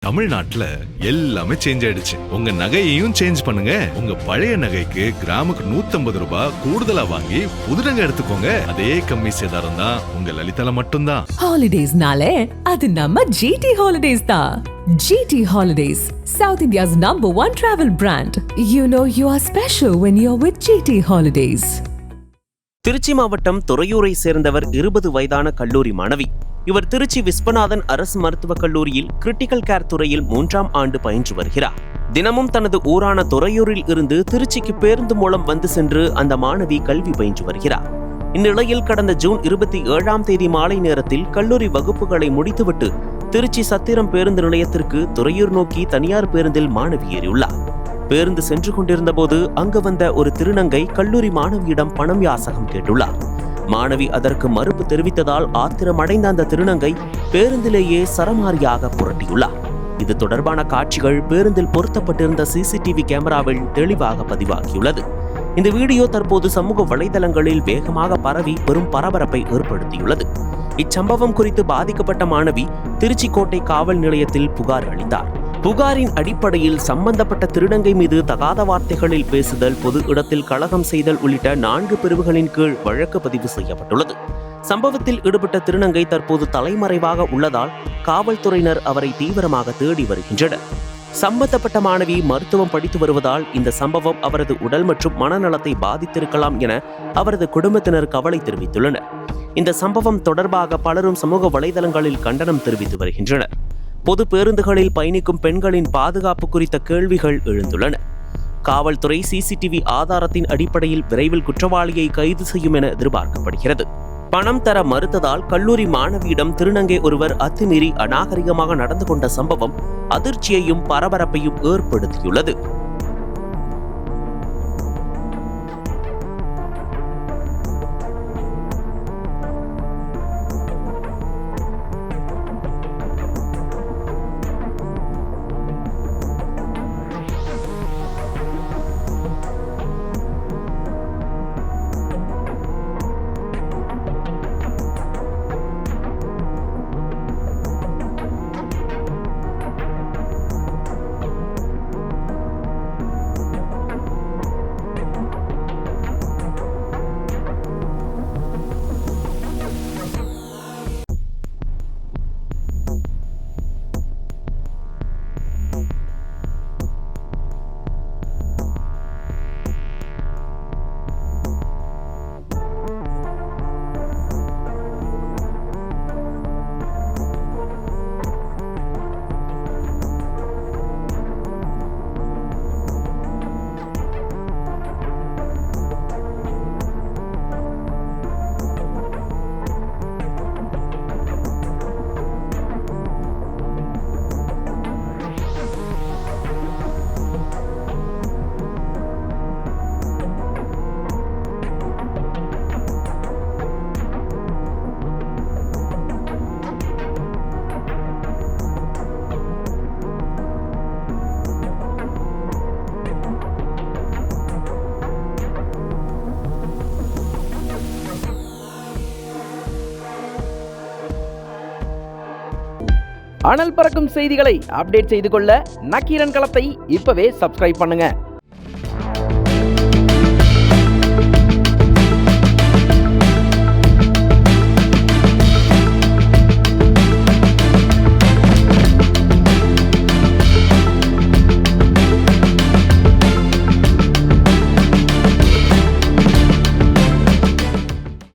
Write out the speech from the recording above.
தமிழ்நாட்டுல எல்லாமே சேஞ்ச் ஆயிடுச்சு. உங்க நகையையும் சேஞ்ச் பண்ணுங்க. உங்க பழைய நகைக்கு கிராமுக்கு 150 ரூபாய் கூடுதலா வாங்கி புது நகை எடுத்துக்கோங்க. அதே கம்மி சேதாரம் தான் உங்க லலிதால மட்டும்தான். ஹாலிடேஸ்னாலே அது நம்ம ஜிடி ஹாலிடேஸ் தான். GT Holidays, South India's #1 travel brand. You know you are special when you're with GT Holidays. Tiruchi மாவட்டம் துறையூரை சேர்ந்தவர் 20 வயதான கல்லூரி மாணவி. இவர் திருச்சி விஸ்வநாதன் அரசு மருத்துவக் கல்லூரியில் கிரிட்டிக்கல் கேர் துறையில் 3ஆம் ஆண்டு பயின்று வருகிறார். தினமும் தனது ஊரான துறையூரில் இருந்து திருச்சிக்கு பேருந்து மூலம் வந்து சென்று அந்த மாணவி கல்வி பயின்று வருகிறார். இந்நிலையில் கடந்த ஜூன் 27ஆம் தேதி மாலை நேரத்தில் கல்லூரி வகுப்புகளை முடித்துவிட்டு திருச்சி சத்திரம் பேருந்து நிலையத்திற்கு துறையூர் நோக்கி தனியார் பேருந்தில் மாணவி ஏறியுள்ளார். பேருந்து சென்று கொண்டிருந்த போது அங்கு வந்த ஒரு திருநங்கை கல்லூரி மாணவியிடம் பணம் யாசகம் கேட்டுள்ளார். மாணவி அதற்கு மறுப்பு தெரிவித்ததால் ஆத்திரமடைந்த அந்த திருநங்கை பேருந்திலேயே சரமாரியாக புரட்டியுள்ளார். இது தொடர்பான காட்சிகள் பேருந்தில் பொருத்தப்பட்டிருந்த CCTV கேமராவில் தெளிவாக பதிவாகியுள்ளது. இந்த வீடியோ தற்போது சமூக வலைதளங்களில் வேகமாக பரவி பெரும் பரபரப்பை ஏற்படுத்தியுள்ளது. இச்சம்பவம் குறித்து பாதிக்கப்பட்ட மாணவி திருச்சி கோட்டை காவல் நிலையத்தில் புகார் அளித்தார். புகாரின் அடிப்படையில் சம்பந்தப்பட்ட திருநங்கை மீது தகாத வார்த்தைகளில் பேசுதல், பொது இடத்தில் கலகம் செய்தல் உள்ளிட்ட 4 பிரிவுகளின் கீழ் வழக்கு பதிவு செய்யப்பட்டுள்ளது. சம்பவத்தில் ஈடுபட்ட திருநங்கை தற்போது தலைமறைவாக உள்ளதால் காவல்துறையினர் அவரை தீவிரமாக தேடி வருகின்றனர். சம்பந்தப்பட்ட மாணவி மருத்துவம் படித்து வருவதால் இந்த சம்பவம் அவரது உடல் மற்றும் மனநலத்தை பாதித்திருக்கலாம் என அவரது குடும்பத்தினர் கவலை தெரிவித்துள்ளனர். இந்த சம்பவம் தொடர்பாக பலரும் சமூக வலைதளங்களில் கண்டனம் தெரிவித்து வருகின்றனர். பொது பேருந்துகளில் பயணிக்கும் பெண்களின் பாதுகாப்பு குறித்த கேள்விகள் எழுந்துள்ளன. காவல்துறை CCTV ஆதாரத்தின் அடிப்படையில் விரைவில் குற்றவாளியை கைது செய்யும் என எதிர்பார்க்கப்படுகிறது. பணம் தர மறுத்ததால் கல்லூரி மாணவியிடம் திருநங்கை ஒருவர் அத்துமீறி அநாகரிகமாக நடந்து கொண்ட சம்பவம் அதிர்ச்சியையும் பரபரப்பையும் ஏற்படுத்தியுள்ளது. அனல் பறக்கும் செய்திகளை அப்டேட் செய்து கொள்ள நக்கீரன் களத்தை இப்பவே சப்ஸ்கிரைப் பண்ணுங்க.